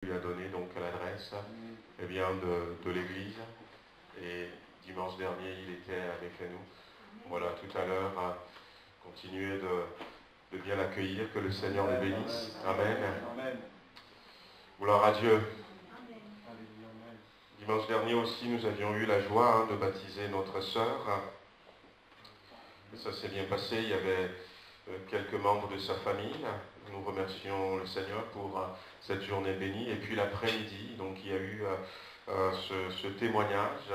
lui a donné donc l'adresse de l'église. Et dimanche dernier, il était avec nous. Voilà, tout à l'heure, continuez de bien l'accueillir, que le Seigneur le bénisse. Amen. Gloire à Dieu. Dimanche dernier aussi, nous avions eu la joie de baptiser notre sœur. Et ça s'est bien passé, il y avait quelques membres de sa famille. Nous remercions le Seigneur pour cette journée bénie. Et puis l'après-midi, donc il y a eu ce témoignage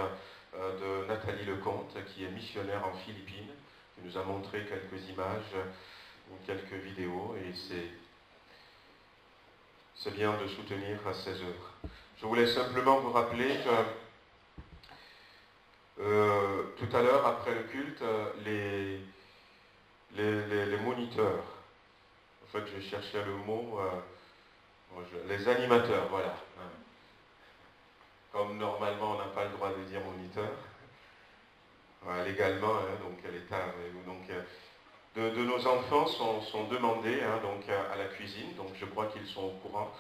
de Nathalie Lecomte, qui est missionnaire en Philippines, qui nous a montré quelques images ou quelques vidéos, et c'est bien de soutenir ces œuvres. Je voulais simplement vous rappeler que tout à l'heure, après le culte, les moniteurs, en fait je cherchais le mot, les animateurs, voilà. Comme normalement on n'a pas le droit de dire moniteur, légalement, donc l'État, donc de nos enfants sont demandés donc à la cuisine, donc je crois qu'ils sont au courant,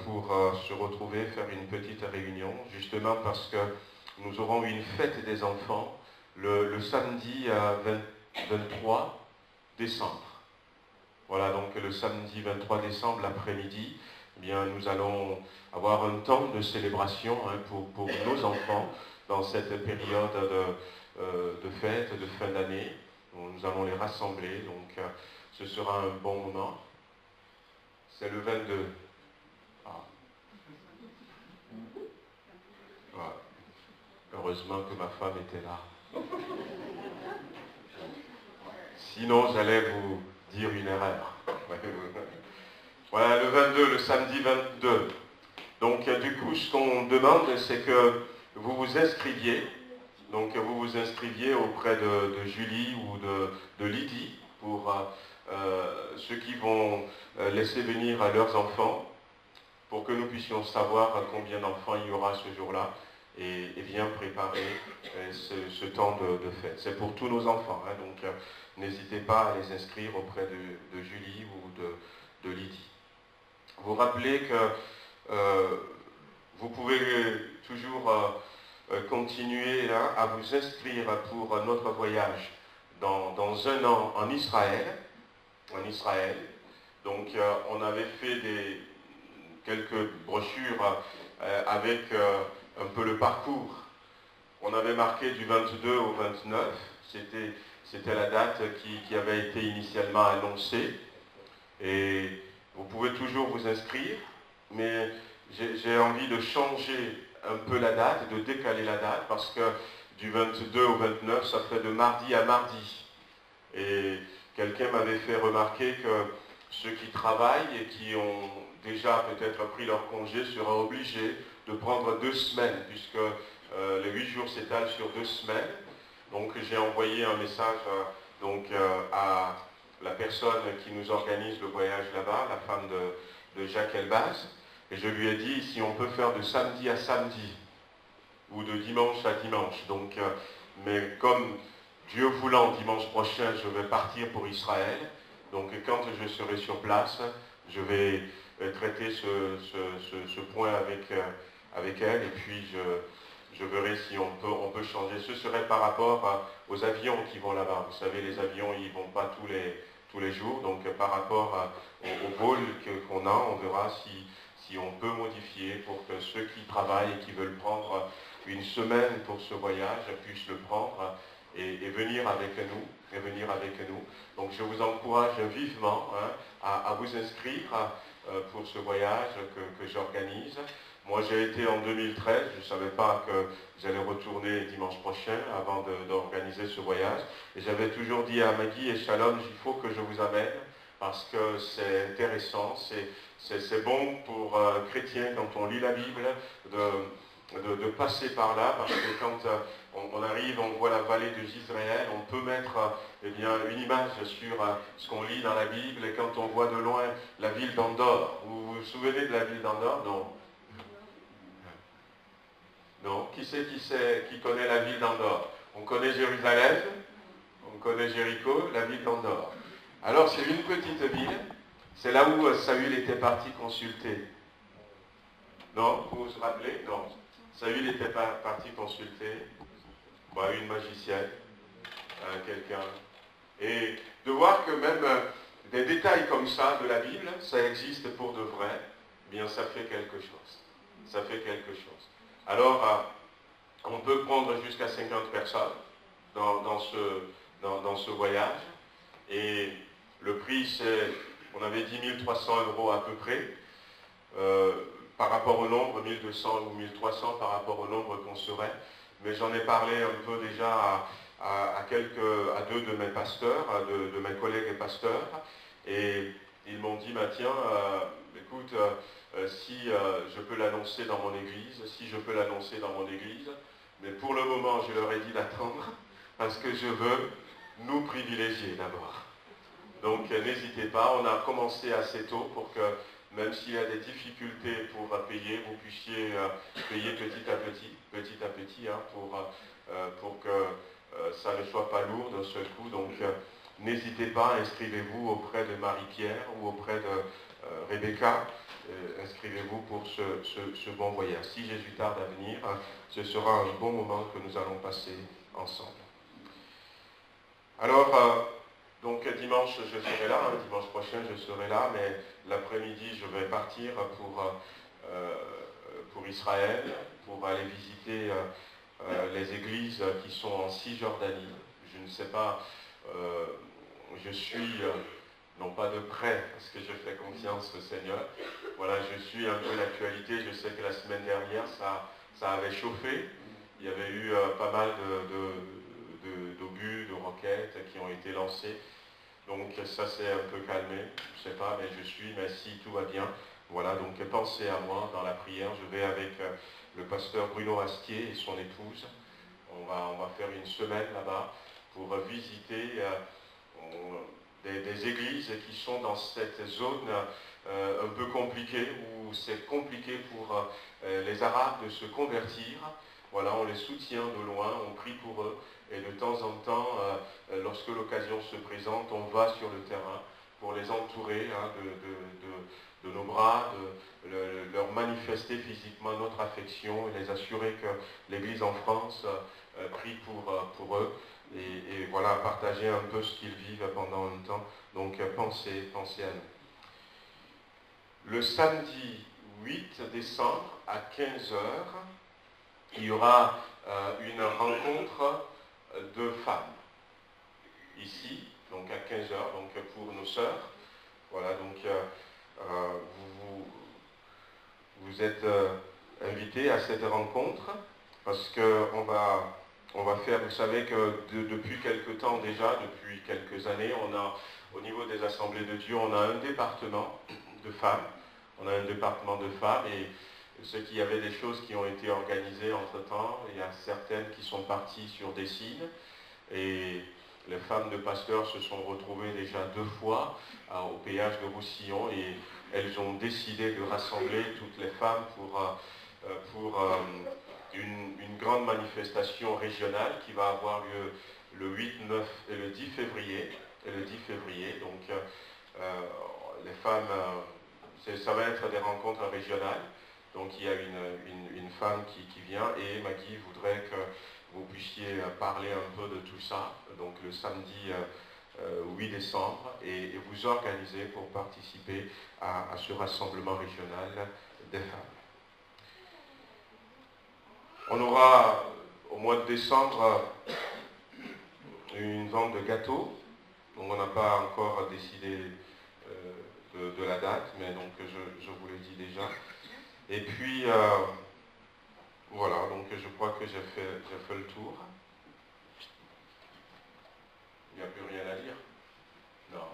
pour se retrouver, faire une petite réunion, justement parce que nous aurons une fête des enfants le samedi 23 décembre. Voilà, donc le samedi 23 décembre, l'après-midi, eh bien, nous allons avoir un temps de célébration pour nos enfants dans cette période de fête, de fin d'année. Nous allons les rassembler, donc ce sera un bon moment. C'est le 22. Voilà. Heureusement que ma femme était là. Sinon, j'allais vous dire une erreur. Voilà, le 22, le samedi 22. Donc, du coup, ce qu'on demande, c'est que vous vous inscriviez. Donc, vous vous inscriviez auprès de Julie ou de Lydie pour ceux qui vont laisser venir leurs enfants, pour que nous puissions savoir combien d'enfants il y aura ce jour-là et bien préparer ce temps de fête. C'est pour tous nos enfants, donc n'hésitez pas à les inscrire auprès de Julie ou de Lydie. Vous rappelez que vous pouvez toujours continuer à vous inscrire pour notre voyage dans un an en Israël. Donc on avait fait quelques brochures avec un peu le parcours. On avait marqué du 22 au 29, c'était la date qui avait été initialement annoncée. Et vous pouvez toujours vous inscrire, mais j'ai envie de changer un peu la date, de décaler la date, parce que du 22 au 29, ça fait de mardi à mardi. Et quelqu'un m'avait fait remarquer que ceux qui travaillent et qui ont déjà peut-être pris leur congé seraient obligés de prendre 2 semaines, puisque les 8 jours s'étalent sur 2 semaines. Donc j'ai envoyé un message à la personne qui nous organise le voyage là-bas, la femme de Jacques Elbaz, et je lui ai dit si on peut faire de samedi à samedi, ou de dimanche à dimanche. Donc, mais comme Dieu voulant, dimanche prochain, je vais partir pour Israël. Donc quand je serai sur place, je vais traiter ce point avec elle, et puis je verrai si on peut changer. Ce serait par rapport aux avions qui vont là-bas. Vous savez, les avions, ils ne vont pas tous les jours. Donc par rapport au vol qu'on a, on verra si on peut modifier pour que ceux qui travaillent et qui veulent prendre une semaine pour ce voyage puissent le prendre et venir avec nous. Donc je vous encourage vivement à vous inscrire pour ce voyage que j'organise. Moi j'ai été en 2013, je ne savais pas que j'allais retourner dimanche prochain avant d'organiser ce voyage. Et j'avais toujours dit à Maggie et Shalom, il faut que je vous amène parce que c'est intéressant, c'est bon pour un chrétien quand on lit la Bible de passer par là, parce que quand on arrive, on voit la vallée de Jezreel, on peut mettre une image sur ce qu'on lit dans la Bible, et quand on voit de loin la ville d'Andorre, vous vous souvenez de la ville d'Andorre? Non. Non. Qui connaît la ville d'Andorre? On connaît Jérusalem, on connaît Jéricho, la ville d'Andorre. Alors c'est une petite ville, C'est là où Saül était parti consulter. Non? Vous vous rappelez? Non. Saül était parti consulter une magicienne, quelqu'un. Et de voir que même des détails comme ça de la Bible, ça existe pour de vrai, eh bien ça fait quelque chose. Ça fait quelque chose. Alors, on peut prendre jusqu'à 50 personnes dans ce voyage. Et le prix, c'est, on avait dit 1300 € à peu près. Par rapport au nombre, 1200 ou 1300 par rapport au nombre qu'on serait. Mais j'en ai parlé un peu déjà à deux de mes pasteurs, de mes collègues pasteurs, et ils m'ont dit, tiens, écoute, si je peux l'annoncer dans mon église, mais pour le moment, je leur ai dit d'attendre, parce que je veux nous privilégier d'abord. Donc n'hésitez pas, on a commencé assez tôt pour que, même s'il y a des difficultés pour payer, vous puissiez payer petit à petit, pour que ça ne soit pas lourd d'un seul coup. Donc n'hésitez pas, inscrivez-vous auprès de Marie-Pierre ou auprès de Rebecca. Inscrivez-vous pour ce bon voyage. Si Jésus tarde à venir, ce sera un bon moment que nous allons passer ensemble. Alors, donc dimanche je serai là, dimanche prochain je serai là, mais l'après-midi je vais partir pour Israël, pour aller visiter les églises qui sont en Cisjordanie. Je ne sais pas, je suis, non pas de près, parce que je fais confiance au Seigneur, voilà, je suis un peu l'actualité. Je sais que la semaine dernière ça avait chauffé, il y avait eu pas mal d'obus, de roquettes qui ont été lancées. Donc ça s'est un peu calmé, je ne sais pas, mais si tout va bien, voilà, donc pensez à moi dans la prière. Je vais avec le pasteur Bruno Astier et son épouse. On va faire une semaine là-bas pour visiter des églises qui sont dans cette zone un peu compliquée, où c'est compliqué pour les Arabes de se convertir. Voilà, on les soutient de loin, on prie pour eux. Et de temps en temps, lorsque l'occasion se présente, on va sur le terrain pour les entourer de nos bras, de leur manifester physiquement notre affection et les assurer que l'Église en France prie pour eux. Et voilà, partager un peu ce qu'ils vivent pendant un temps. Donc pensez à nous. Le samedi 8 décembre à 15h, il y aura une rencontre de femmes, ici, donc à 15h, donc pour nos sœurs. Voilà, donc vous êtes invités à cette rencontre, parce qu'on va faire, vous savez que depuis quelque temps déjà, depuis quelques années, on a, au niveau des Assemblées de Dieu, on a un département de femmes. Et ce qu'il y avait des choses qui ont été organisées entre-temps, il y a certaines qui sont parties sur des signes, et les femmes de pasteurs se sont retrouvées déjà 2 fois au péage de Roussillon, et elles ont décidé de rassembler toutes les femmes pour une grande manifestation régionale qui va avoir lieu le 8, 9 et le 10 février. Donc les femmes, ça va être des rencontres régionales. Donc il y a une femme qui vient, et Maggie voudrait que vous puissiez parler un peu de tout ça, donc le samedi 8 décembre, et vous organiser pour participer à ce rassemblement régional des femmes. On aura au mois de décembre une vente de gâteaux, donc on n'a pas encore décidé de la date, mais donc je vous l'ai dit déjà. Et puis voilà, donc je crois que j'ai fait le tour. Il n'y a plus rien à dire? Non.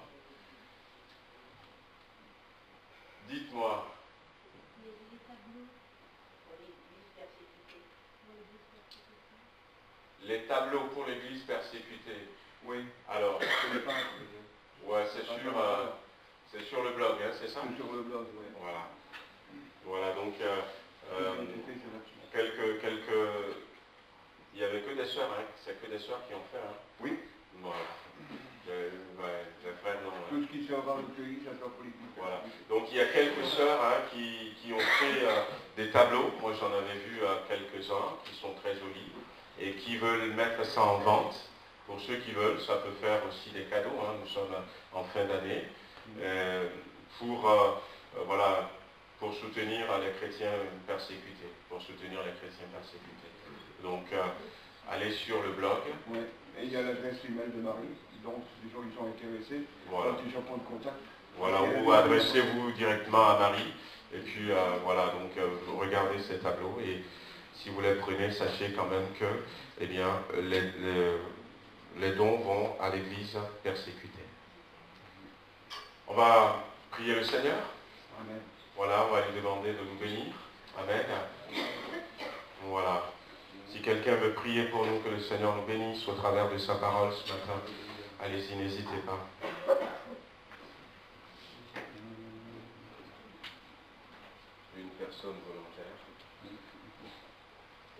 Dites-moi. Les tableaux pour l'église persécutée. Oui. Alors. Ouais, c'est sur le blog, hein, c'est ça? C'est sur le blog, oui. Voilà, donc il n'y avait que des sœurs, hein, c'est que des sœurs qui ont fait, hein? Oui. Voilà. Les frères, non. Tout ce qui se le pays, ça sera politique. Voilà. Donc il y a quelques sœurs qui ont fait des tableaux. Moi j'en avais vu quelques-uns qui sont très jolis et qui veulent mettre ça en vente. Pour ceux qui veulent, ça peut faire aussi des cadeaux. Nous sommes en fin d'année voilà, pour soutenir les chrétiens persécutés. Donc allez sur le blog. Ouais. Et il y a l'adresse email de Marie. Donc les gens qui sont intéressés, voilà. Quand ils sont en contact. Voilà, ou adressez-vous directement à Marie. Et puis voilà, donc regardez ces tableaux et si vous les prenez, sachez quand même que eh bien, les dons vont à l'église persécutée. On va prier le Seigneur. Amen. Voilà, on va lui demander de nous bénir. Amen. Voilà. Si quelqu'un veut prier pour nous, que le Seigneur nous bénisse au travers de sa parole ce matin, allez-y, n'hésitez pas. Une personne volontaire.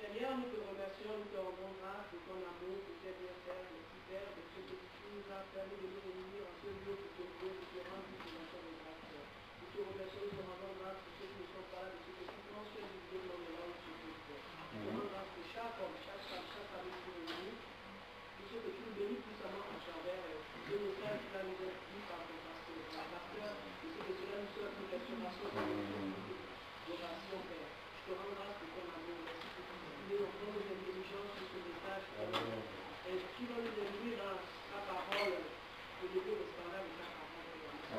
Seigneur, nous te remercions, nous te rendons grâce de ton amour, de tes bienfaits, de tes Père, de ce que tu nous as permis de nous réunir en ce lieu pour te louer, de te rendre une dimension de grâce. Nous te remercions, nous te rendons grâce pour ceux qui ne sont pas là, de ce que tu prends soin du développement de là où tu peux faire. Nous te rendons grâce pour chaque homme, chaque femme, chaque famille qui est réunie, de ce que tu nous bénis puissamment en travers de nos frères qui nous ont dit par ton pasteur, de ce que cela nous soit une restauration de l'oration, Père. Je te rends grâce pour ton amour. Merci pour tout. Nous offrons nos intelligences sur ce message. Et tu vas nous conduire dans ta parole, et lever le standard de ta parole.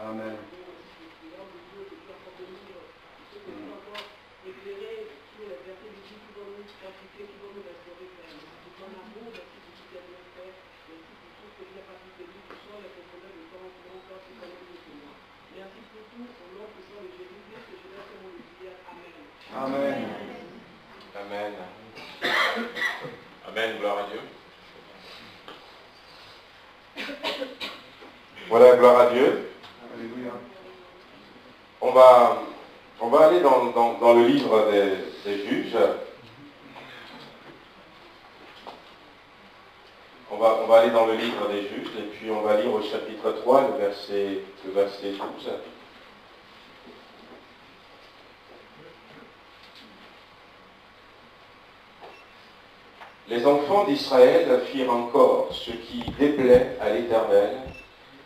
Amen. Merci pour l'homme de Dieu que tu as encore béni, ce que tu as encore éclairé sur les versets de Dieu qui vont nous fortifier, qui vont nous restaurer, Père. Merci pour ton amour, merci pour tout ce que tu as bien fait. Merci pour tout ce que je n'ai pas pu te dire, qui sont les profondeurs de ton corps qui connaît mieux que moi. Merci pour tout, au nom puissant de Jésus-Christ, que je laisse mon dire Amen. Amen. Amen. Amen, gloire à Dieu. Voilà, gloire à Dieu. Alléluia. On va aller dans le livre des juges. On va aller dans le livre des juges et puis on va lire au chapitre 3, le verset 12. Les enfants d'Israël firent encore ce qui déplaît à l'Éternel,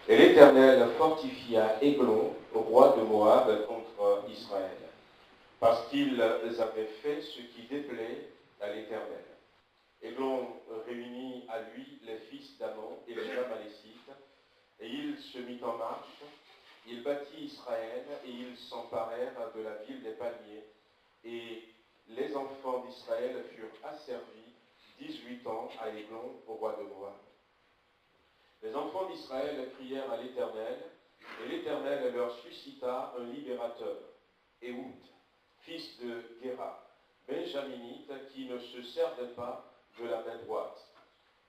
et l'Éternel fortifia Églon, roi de Moab, contre Israël, parce qu'ils avaient fait ce qui déplaît à l'Éternel. Églon réunit à lui les fils d'Ammon et les Amalécites, et il se mit en marche. Il bâtit Israël, et ils s'emparèrent de la ville des palmiers, et les enfants d'Israël furent asservis 18 ans à Églon, au roi de Moab. Les enfants d'Israël crièrent à l'Éternel, et l'Éternel leur suscita un libérateur, Éhoud, fils de Guéra, benjaminite, qui ne se servait pas de la main droite.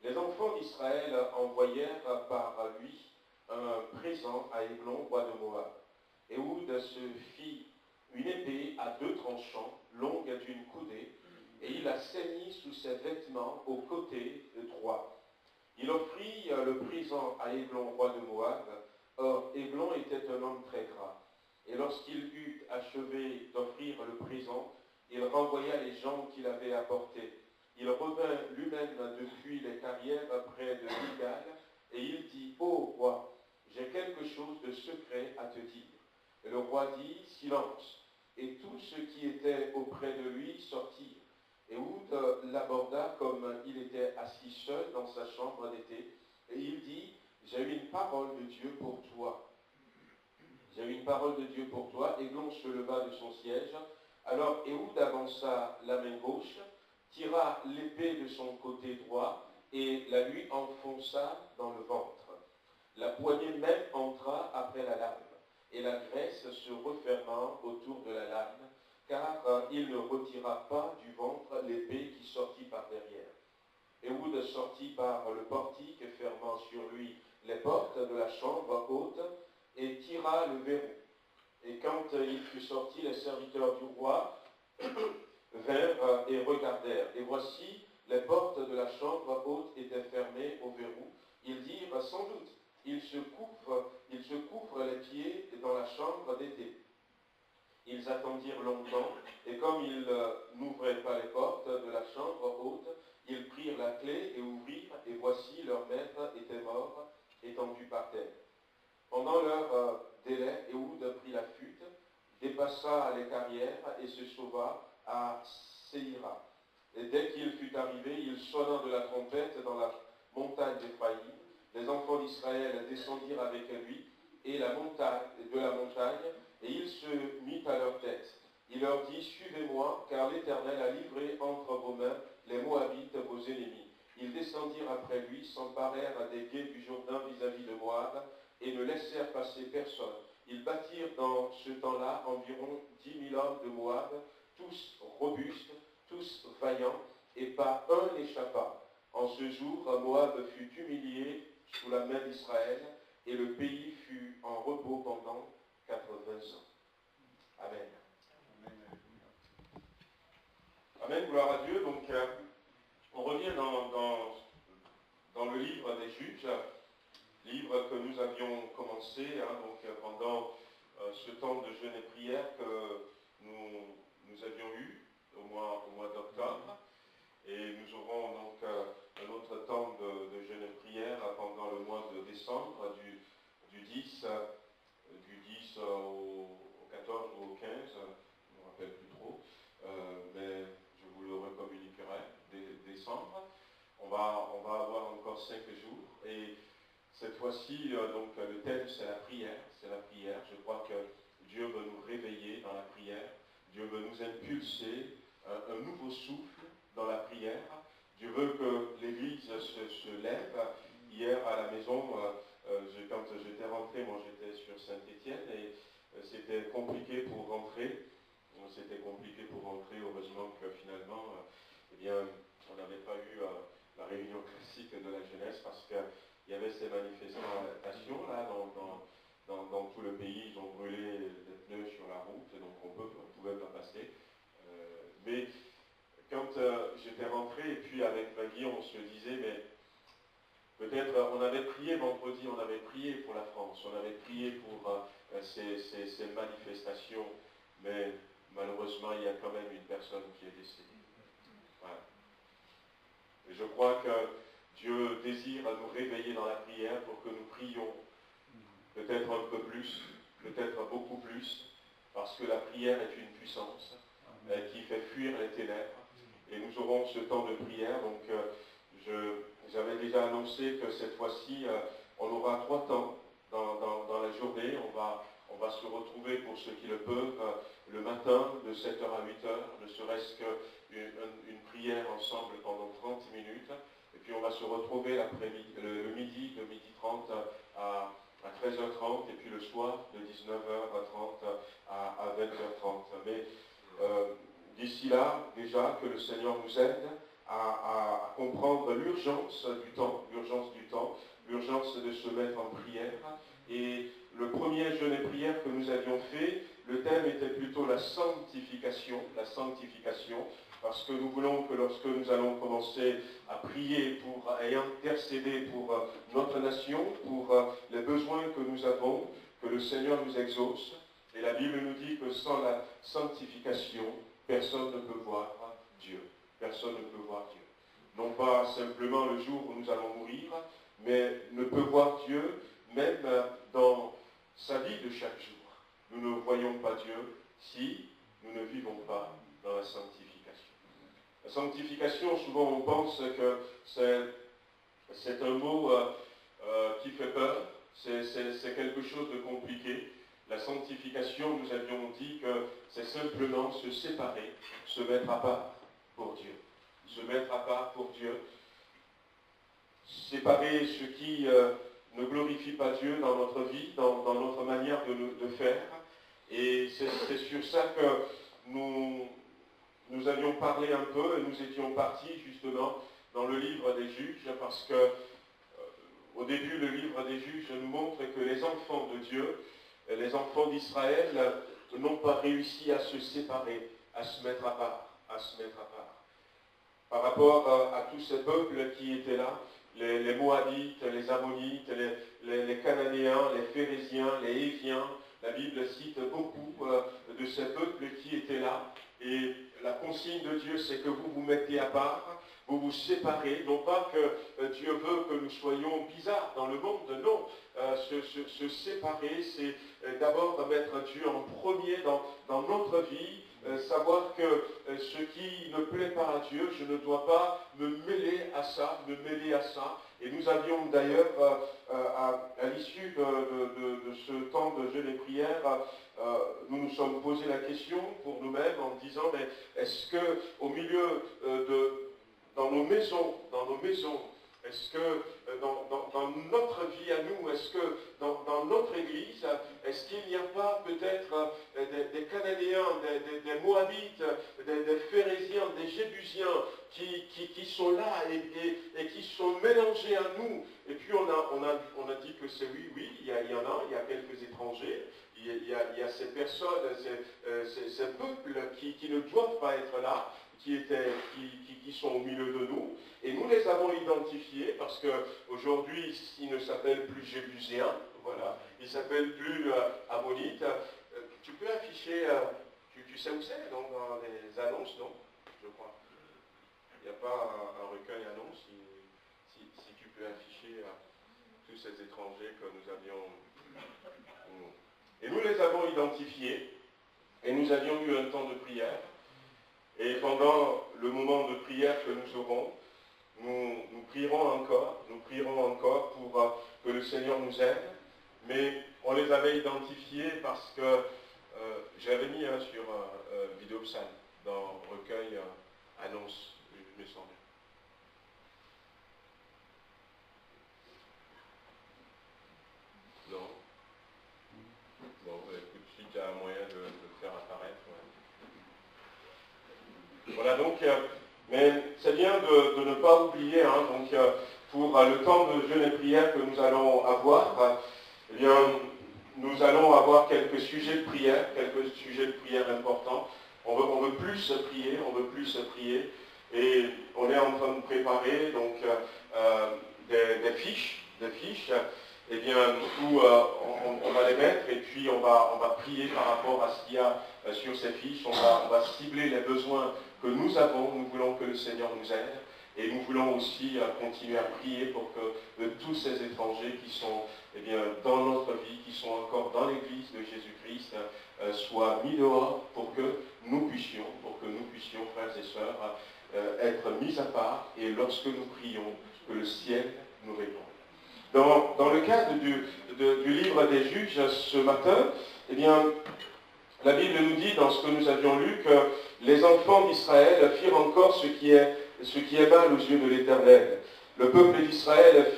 Les enfants d'Israël envoyèrent par lui un présent à Églon, roi de Moab. Éhoud se fit une épée à 2 tranchants, longue d'une coudée, et il la ceignit sous ses vêtements au côté droit. Il offrit le présent à Églon, roi de Moab. Or, Églon était un homme très gras. Et lorsqu'il eut achevé d'offrir le présent, il renvoya les gens qu'il avait apportés. Il revint lui-même depuis les carrières près de Gilgal, et il dit, « Ô roi, j'ai quelque chose de secret à te dire. » Et le roi dit, « Silence. » Et tous ceux qui étaient auprès de lui sortirent. Éhoud l'aborda comme il était assis seul dans sa chambre d'été, et il dit, « J'ai une parole de Dieu pour toi. » J'ai une parole de Dieu pour toi. Églon se leva de son siège. Alors Éhoud avança la main gauche, tira l'épée de son côté droit et la lui enfonça dans le ventre. La poignée même entra après la lame, et la graisse se referma autour de la lame, car il ne retira pas du ventre l'épée qui sortit par derrière. Éhoud sortit par le portique, fermant sur lui les portes de la chambre haute, et tira le verrou. Et quand il fut sorti, les serviteurs du roi vinrent et regardèrent. Et voici, les portes de la chambre haute étaient fermées au verrou. Ils dirent, sans doute, ils se couvrent les pieds dans la chambre d'été. Ils attendirent longtemps, et comme ils n'ouvraient pas les portes de la chambre haute, ils prirent la clé et ouvrirent, et voici leur maître était mort, étendu par terre. Pendant leur délai, Éhoud prit la fuite, dépassa les carrières et se sauva à Séhira. Et dès qu'il fut arrivé, il sonna de la trompette dans la montagne d'Éphraïm. Les enfants d'Israël descendirent avec lui et de la montagne, et il se mit à leur tête. Il leur dit, suivez-moi, car l'Éternel a livré entre vos mains les Moabites, vos ennemis. Ils descendirent après lui, s'emparèrent des gués du Jourdain vis-à-vis de Moab, et ne laissèrent passer personne. Ils bâtirent dans ce temps-là environ 10 000 hommes de Moab, tous robustes, tous vaillants, et pas un n'échappa. En ce jour, Moab fut humilié sous la main d'Israël, et le pays fut en repos pendant 80 ans. Amen. Amen, gloire à Dieu. Donc, on revient dans le livre des Juges, livre que nous avions commencé pendant ce temps de jeûne et prière que nous avions eu au mois d'octobre. Et nous aurons donc un autre temps de jeûne et prière pendant le mois de décembre, du 10 au 14 ou au 15, je ne me rappelle plus trop, mais je vous le recommuniquerai dès décembre. On va avoir encore 5 jours, et cette fois-ci, donc le thème c'est la prière. C'est la prière. Je crois que Dieu veut nous réveiller dans la prière. Dieu veut nous impulser un nouveau souffle dans la prière. Dieu veut que l'Église se lève. Hier à la maison, quand j'étais rentré, moi j'étais sur Saint-Étienne, et c'était compliqué pour rentrer. Heureusement que finalement, on n'avait pas eu la réunion classique de la jeunesse, parce qu'il y avait ces manifestations là dans tout le pays. Ils ont brûlé des pneus sur la route, donc on ne pouvait pas passer. Mais quand j'étais rentré, et puis avec Maggie, on se disait, mais peut-être, on avait prié vendredi, on avait prié pour la France, on avait prié pour ces manifestations, mais malheureusement, il y a quand même une personne qui est décédée. Voilà. Et je crois que Dieu désire nous réveiller dans la prière pour que nous prions peut-être un peu plus, peut-être beaucoup plus, parce que la prière est une puissance qui fait fuir les ténèbres. Et nous aurons ce temps de prière. Donc j'avais déjà annoncé que cette fois-ci, on aura 3 temps dans la journée. On va se retrouver, pour ceux qui le peuvent, le matin de 7h à 8h, ne serait-ce qu'une prière ensemble pendant 30 minutes. Et puis on va se retrouver le midi, de 12h30 à 13h30, et puis le soir de 19h30 à 20h30. Mais d'ici là, déjà, que le Seigneur nous aide à comprendre l'urgence du temps, l'urgence de se mettre en prière. Et le premier jeûne et prière que nous avions fait, le thème était plutôt la sanctification, parce que nous voulons que lorsque nous allons commencer à prier et intercéder pour notre nation, pour les besoins que nous avons, que le Seigneur nous exauce. Et la Bible nous dit que sans la sanctification, personne ne peut voir Dieu. Personne ne peut voir Dieu. Non pas simplement le jour où nous allons mourir, mais ne peut voir Dieu même dans sa vie de chaque jour. Nous ne voyons pas Dieu si nous ne vivons pas dans la sanctification. La sanctification, souvent on pense que c'est un mot qui fait peur, c'est quelque chose de compliqué. La sanctification, nous avions dit que c'est simplement se séparer, se mettre à part pour Dieu. Se mettre à part pour Dieu. Séparer ce qui ne glorifie pas Dieu dans notre vie, dans notre manière de faire. Et c'est sur ça que nous avions parlé un peu, et nous étions partis justement dans le livre des Juges, parce que au début, le livre des Juges nous montre que les enfants de Dieu, les enfants d'Israël, n'ont pas réussi à se séparer, à se mettre à part. Par rapport à tous ces peuples qui étaient là, les Moabites, les Ammonites, les Cananéens, les Phérésiens, les Héviens. La Bible cite beaucoup de ces peuples qui étaient là. Et la consigne de Dieu, c'est que vous vous mettez à part, vous vous séparez. Non pas que Dieu veut que nous soyons bizarres dans le monde, non. Se séparer, c'est d'abord mettre Dieu en premier dans notre vie, savoir que ce qui ne plaît pas à Dieu, je ne dois pas me mêler à ça, Et nous avions d'ailleurs, à l'issue de ce temps de jeûne et prière, nous nous sommes posé la question pour nous-mêmes en disant, mais est-ce que au milieu dans nos maisons, est-ce que dans notre vie à nous, est-ce que dans notre Église, est-ce qu'il n'y a pas peut-être des Cananéens, des Moabites, des Phérésiens, des Jébusiens qui sont là et qui sont mélangés à nous? Et puis on a dit que c'est oui, il y a quelques étrangers, il y a ces personnes, ces peuples qui ne doivent pas être là, qui sont au milieu de nous, et nous les avons identifiés parce qu'aujourd'hui, ils ne s'appellent plus Jébuséens, voilà, ils ne s'appellent plus Ammonites. Tu peux afficher, tu sais où c'est, donc dans les annonces, non? Je crois. Il n'y a pas un recueil annonce, si tu peux afficher tous ces étrangers que nous avions. Et nous les avons identifiés, et nous avions eu un temps de prière. Et pendant le moment de prière que nous aurons, nous prierons encore pour que le Seigneur nous aide. Mais on les avait identifiés parce que j'avais mis sur Vidéopsalm, dans recueil annonce, il me semble. Non. Bon, écoute, si tu as un moyen de le faire apparaître. Ouais. Voilà, donc, mais c'est bien de ne pas oublier, donc, pour le temps de jeûne et prière que nous allons avoir, eh bien, nous allons avoir quelques sujets de prière importants. On veut plus prier, et on est en train de préparer donc des fiches, eh bien, où on va les mettre, et puis on va prier par rapport à ce qu'il y a sur ces fiches. On va cibler les besoins que nous avons. Nous voulons que le Seigneur nous aide, et nous voulons aussi continuer à prier pour que tous ces étrangers qui sont dans notre vie, qui sont encore dans l'Église de Jésus-Christ, soient mis dehors pour que nous puissions, frères et sœurs, être mis à part, et lorsque nous prions, que le ciel nous réponde. Dans le cadre du livre des Juges ce matin, eh bien, la Bible nous dit, dans ce que nous avions lu, que les enfants d'Israël firent encore ce qui est mal aux yeux de l'Éternel. Le peuple d'Israël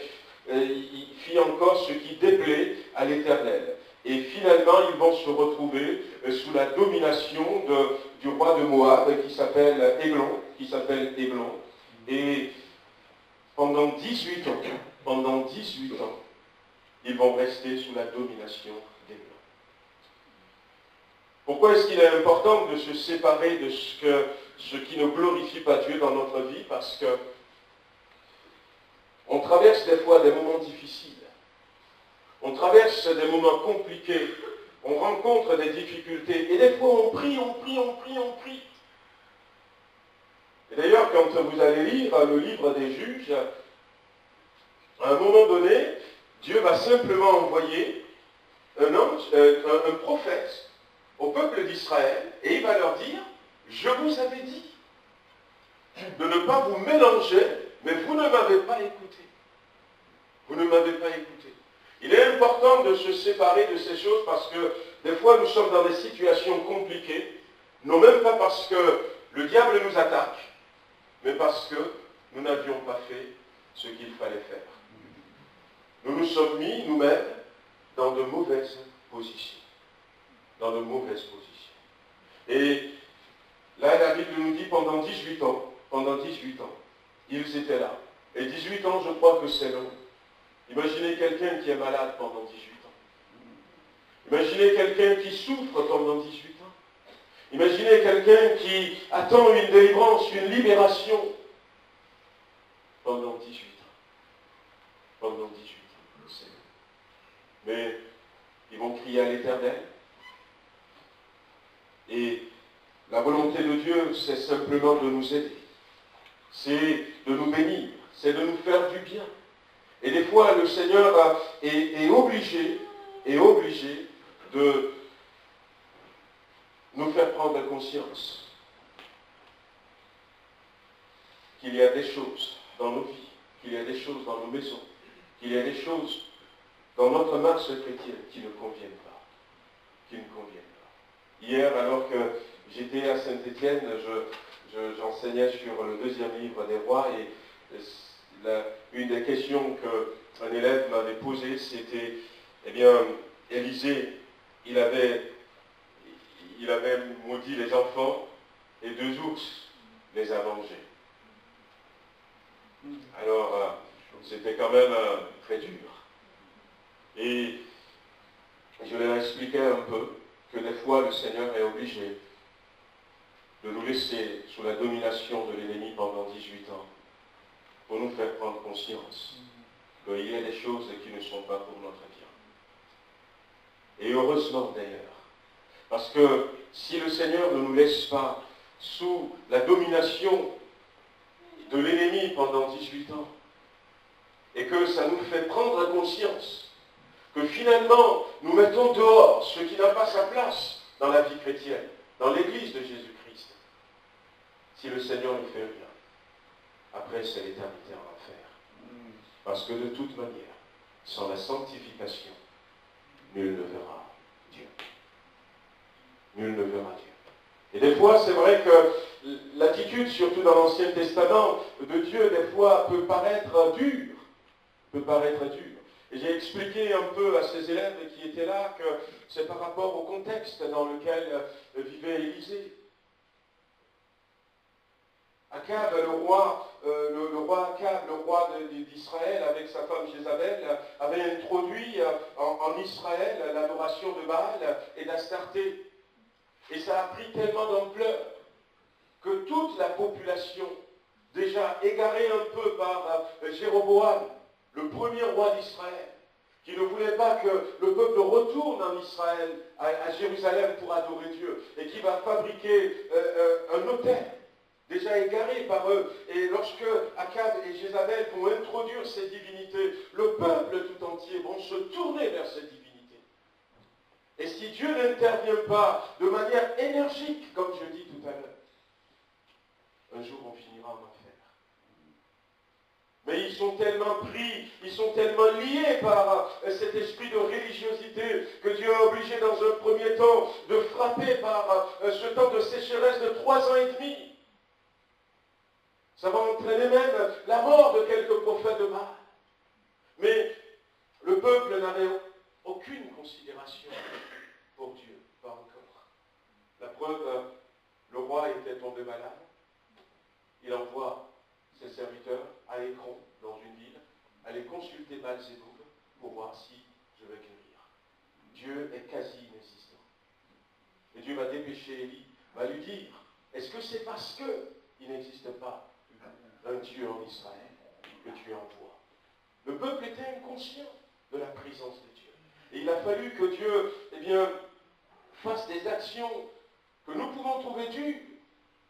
fit encore ce qui déplaît à l'Éternel. Et finalement, ils vont se retrouver sous la domination du roi de Moab qui s'appelle Églon. Et pendant 18 ans, ils vont rester sous la domination d'Églon. Pourquoi est-ce qu'il est important de se séparer de ce qui ne glorifie pas Dieu dans notre vie? Parce que on traverse des fois des moments difficiles. On traverse des moments compliqués. On rencontre des difficultés. Et des fois, on prie. Et d'ailleurs, quand vous allez lire le livre des Juges, à un moment donné, Dieu va simplement envoyer un prophète au peuple d'Israël, et il va leur dire, je vous avais dit de ne pas vous mélanger, mais vous ne m'avez pas écouté. Il est important de se séparer de ces choses parce que des fois nous sommes dans des situations compliquées, non même pas parce que le diable nous attaque, mais parce que nous n'avions pas fait ce qu'il fallait faire. Nous nous sommes mis nous-mêmes dans de mauvaises positions. Et là, la Bible nous dit pendant 18 ans, ils étaient là. Et 18 ans, je crois que c'est long. Imaginez quelqu'un qui est malade pendant 18 ans. Imaginez quelqu'un qui souffre pendant 18 ans. Imaginez quelqu'un qui attend une délivrance, une libération pendant 18 ans. pendant 18 ans. Mais ils vont crier à l'Éternel. Et la volonté de Dieu, c'est simplement de nous aider. C'est de nous bénir. C'est de nous faire du bien. Et des fois, le Seigneur est obligé de nous faire prendre conscience qu'il y a des choses dans nos vies, qu'il y a des choses dans nos maisons, qu'il y a des choses dans notre marche chrétienne qui ne conviennent pas. Hier, alors que j'étais à Saint-Étienne, j'enseignais sur le 2e livre des rois et une des questions qu'un élève m'avait posées, c'était, eh bien, Élisée, il avait maudit les enfants et 2 ours les a mangés. Alors, c'était quand même très dur. Et je leur expliquais un peu que des fois le Seigneur est obligé de nous laisser sous la domination de l'ennemi pendant 18 ans pour nous faire prendre conscience qu'il y a des choses qui ne sont pas pour notre bien. Et heureusement d'ailleurs, parce que si le Seigneur ne nous laisse pas sous la domination de l'ennemi pendant 18 ans, et que ça nous fait prendre conscience que finalement, nous mettons dehors ce qui n'a pas sa place dans la vie chrétienne, dans l'Église de Jésus-Christ. Si le Seigneur ne fait rien, après c'est l'éternité en enfer. Parce que de toute manière, sans la sanctification, nul ne verra Dieu. Nul ne verra Dieu. Et des fois, c'est vrai que l'attitude, surtout dans l'Ancien Testament, de Dieu, des fois, peut paraître dure. Et j'ai expliqué un peu à ces élèves qui étaient là que c'est par rapport au contexte dans lequel vivait Élisée. Akab, le roi Akab, le roi d'Israël, avec sa femme Jézabel, avait introduit en Israël l'adoration de Baal et d'Astarté. Et ça a pris tellement d'ampleur que toute la population, déjà égarée un peu par Jéroboam, le premier roi d'Israël, qui ne voulait pas que le peuple retourne en Israël, à Jérusalem pour adorer Dieu, et qui va fabriquer un autel, déjà égaré par eux. Et lorsque Akab et Jézabel vont introduire ces divinités, le peuple tout entier vont se tourner vers ces divinités. Et si Dieu n'intervient pas de manière énergique, comme je dis tout à l'heure, un jour on finira en enfer. Mais ils sont tellement pris, ils sont tellement liés par cet esprit de religiosité que Dieu est obligé dans un premier temps de frapper par ce temps de sécheresse de 3 ans et demi. Ça va entraîner même la mort de quelques prophètes de Baal. Mais le peuple n'avait aucune considération pour Dieu, pas encore. La preuve, le roi était tombé malade. Il envoie ses serviteurs à Écron, dans une ville, aller consulter Baal-Zéboul pour voir si je vais guérir. Dieu est quasi inexistant. Et Dieu va dépêcher Élie, va lui dire, est-ce que c'est parce qu'il n'existe pas un Dieu en Israël que tu envoies? Le peuple était inconscient de la présence de Dieu. Et il a fallu que Dieu, fasse des actions que nous pouvons trouver dures.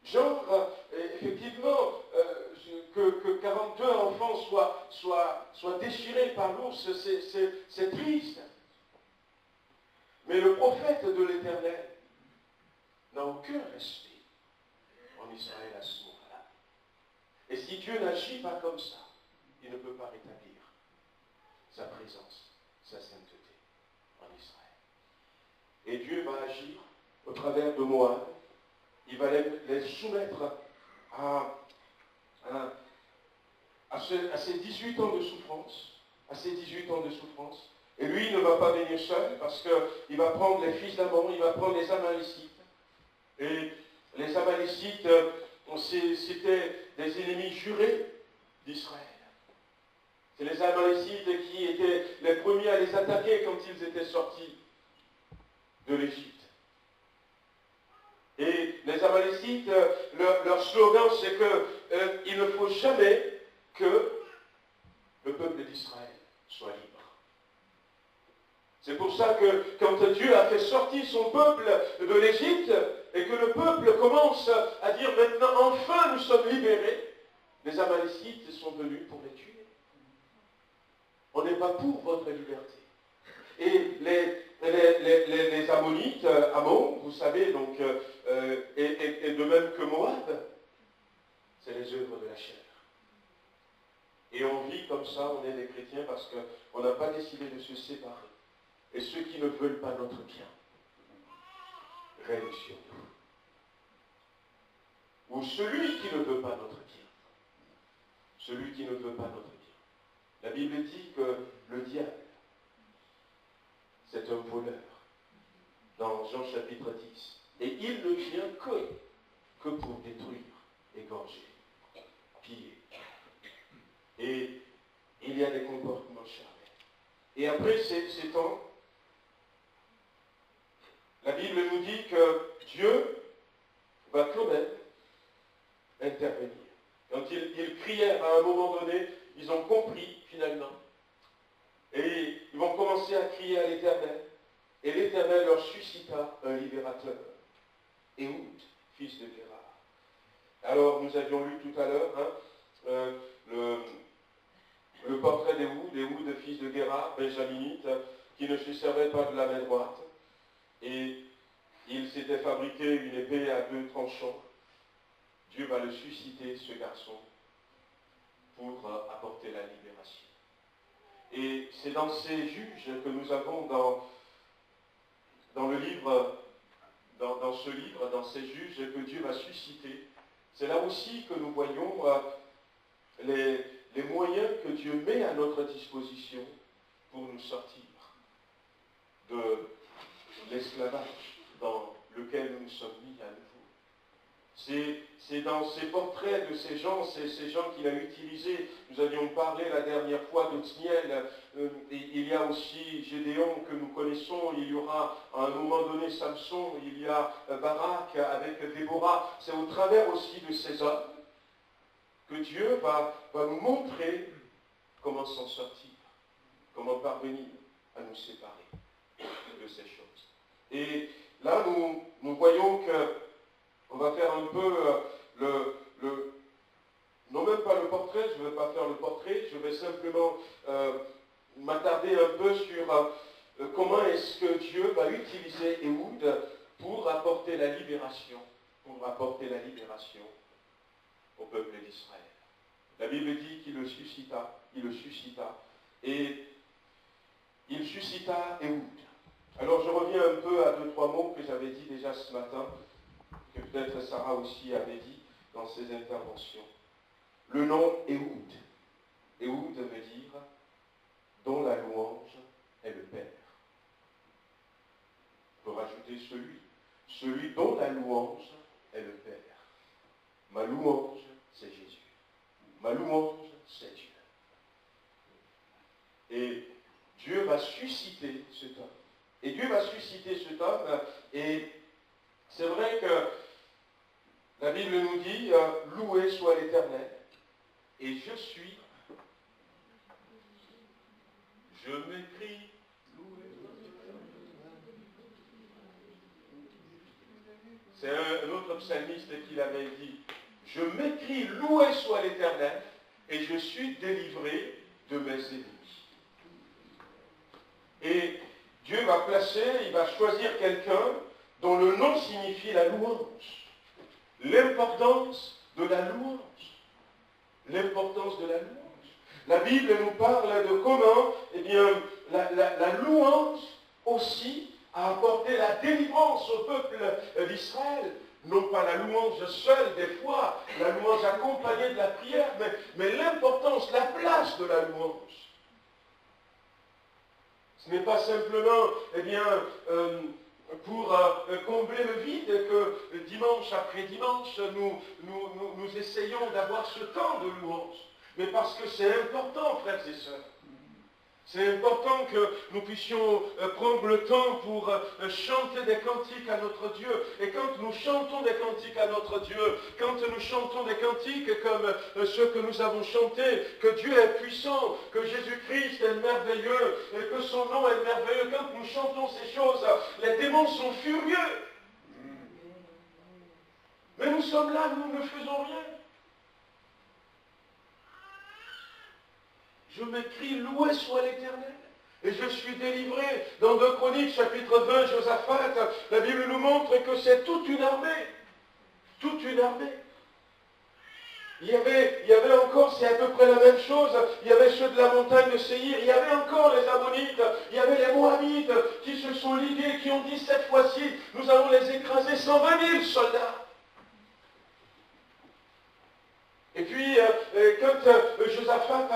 Genre, effectivement, que 42 enfants soient déchirés par l'ours, c'est triste. Mais le prophète de l'Éternel n'a aucun respect en Israël à ce moment-là. Et si Dieu n'agit pas comme ça, il ne peut pas rétablir sa présence, sa sainteté en Israël. Et Dieu va agir au travers de Moab. Il va les soumettre à ces 18 ans de souffrance. Et lui, il ne va pas venir seul parce qu'il va prendre les fils d'Amon, il va prendre les Amalécites. Et les Amalécites, c'était des ennemis jurés d'Israël. C'est les Amalécites qui étaient les premiers à les attaquer quand ils étaient sortis de l'Égypte. Et les Amalécites, leur slogan, c'est qu'il ne faut jamais que le peuple d'Israël C'est pour ça que quand Dieu a fait sortir son peuple de l'Égypte, et que le peuple commence à dire maintenant, enfin nous sommes libérés, les Amalécites sont venus pour les tuer. On n'est pas pour votre liberté. Et les Ammonites, Ammon, vous savez, donc, et de même que Moab, c'est les œuvres de la chair. Et on vit comme ça, on est des chrétiens parce qu'on n'a pas décidé de se séparer. Et ceux qui ne veulent pas notre bien règnent sur nous. Ou celui qui ne veut pas notre bien. Celui qui ne veut pas notre bien. La Bible dit que le diable, c'est un voleur. Dans Jean chapitre 10. Et il ne vient que pour détruire, égorger, piller. Et il y a des comportements charnels. Et après ces temps, la Bible nous dit que Dieu va quand même intervenir. Quand ils crièrent à un moment donné, ils ont compris finalement. Et ils vont commencer à crier à l'Éternel. Et l'Éternel leur suscita un libérateur. Éhoud, fils de Gérard. Alors nous avions lu tout à l'heure le portrait d'Éhoud, fils de Gérard, benjaminite, qui ne se servait pas de la main droite. Et il s'était fabriqué une épée à 2 tranchants. Dieu va le susciter, ce garçon, pour apporter la libération. Et c'est dans ces juges que nous avons dans le livre, dans ce livre, dans ces juges que Dieu va susciter. C'est là aussi que nous voyons les moyens que Dieu met à notre disposition pour nous sortir de l'esclavage dans lequel nous sommes mis à nouveau. C'est dans ces portraits de ces gens qu'il a utilisés. Nous avions parlé la dernière fois d'Othniel. Il y a aussi Gédéon que nous connaissons. Il y aura à un moment donné Samson. Il y a Barak avec Déborah. C'est au travers aussi de ces hommes que Dieu va nous montrer comment s'en sortir, comment parvenir à nous séparer de ces choses. Et là, nous voyons qu'on va faire un peu non même pas le portrait, je ne vais pas faire le portrait, je vais simplement m'attarder un peu sur comment est-ce que Dieu va utiliser Éhoud pour apporter la libération, au peuple d'Israël. La Bible dit qu'il le suscita, et il suscita Éhoud. Alors je reviens un peu à 2-3 mots que j'avais dit déjà ce matin, que peut-être Sarah aussi avait dit dans ses interventions. Le nom Éhoud. Éhoud veut dire dont la louange est le Père. On peut rajouter celui dont la louange est le Père. Ma louange, c'est Jésus. Ma louange, c'est Dieu. Et Dieu va susciter cet homme. Et Dieu va susciter cet homme, et c'est vrai que la Bible nous dit, loué soit l'Éternel, et je m'écris, c'est un autre psalmiste qui l'avait dit, je m'écris, loué soit l'Éternel, et je suis délivré de mes ennemis. Et Dieu va placer, il va choisir quelqu'un dont le nom signifie la louange. L'importance de la louange. L'importance de la louange. La Bible nous parle de comment, eh bien, la louange aussi a apporté la délivrance au peuple d'Israël. Non pas la louange seule des fois, la louange accompagnée de la prière, mais l'importance, la place de la louange. Ce n'est pas simplement, eh bien, pour combler le vide que dimanche après dimanche, nous essayons d'avoir ce temps de louange. Mais parce que c'est important, frères et sœurs. C'est important que nous puissions prendre le temps pour chanter des cantiques à notre Dieu. Et quand nous chantons des cantiques à notre Dieu, quand nous chantons des cantiques comme ceux que nous avons chantés, que Dieu est puissant, que Jésus-Christ est merveilleux, et que son nom est merveilleux, quand nous chantons ces choses, les démons sont furieux. Mais nous sommes là, nous ne faisons rien. Je m'écris, loué soit l'Éternel. Et je suis délivré. Dans 2 Chroniques, chapitre 20, Josaphat, la Bible nous montre que c'est toute une armée. Toute une armée. Il y avait encore, c'est à peu près la même chose, il y avait ceux de la montagne de Séhir, il y avait encore les Ammonites, il y avait les Moabites qui se sont ligués, qui ont dit cette fois-ci, nous allons les écraser, 120 000 soldats. Et puis, quand Josaphat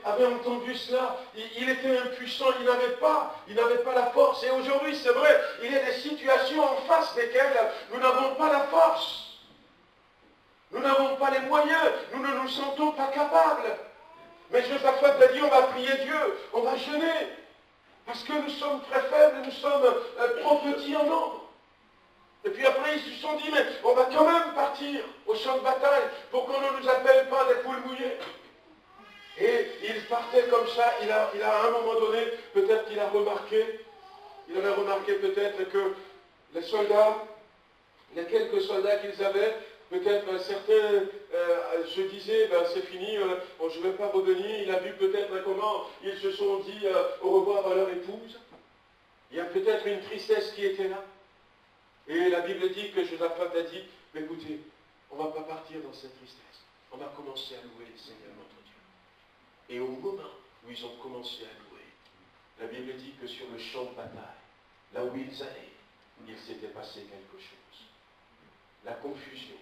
avait entendu cela, il était impuissant, il n'avait pas la force. Et aujourd'hui, c'est vrai, il y a des situations en face desquelles nous n'avons pas la force. Nous n'avons pas les moyens, nous ne nous sentons pas capables. Mais Josaphat a dit, on va prier Dieu, on va jeûner. Parce que nous sommes très faibles, nous sommes trop petits en nombre. Et puis après, ils se sont dit, mais on va quand même partir au champ de bataille pour qu'on ne nous appelle pas des poules mouillées. Et il partait comme ça, il a à un moment donné, peut-être qu'il a remarqué, il avait remarqué peut-être que les soldats, les quelques soldats qu'ils avaient, peut-être certains se disaient, ben, c'est fini, je ne vais pas revenir. Il a vu peut-être comment ils se sont dit au revoir à leur épouse. Il y a peut-être une tristesse qui était là. Et la Bible dit que Josaphat a dit, mais écoutez, on ne va pas partir dans cette tristesse. On va commencer à louer le Seigneur notre Dieu. Et au moment où ils ont commencé à louer, la Bible dit que sur le champ de bataille, là où ils allaient, il s'était passé quelque chose. La confusion,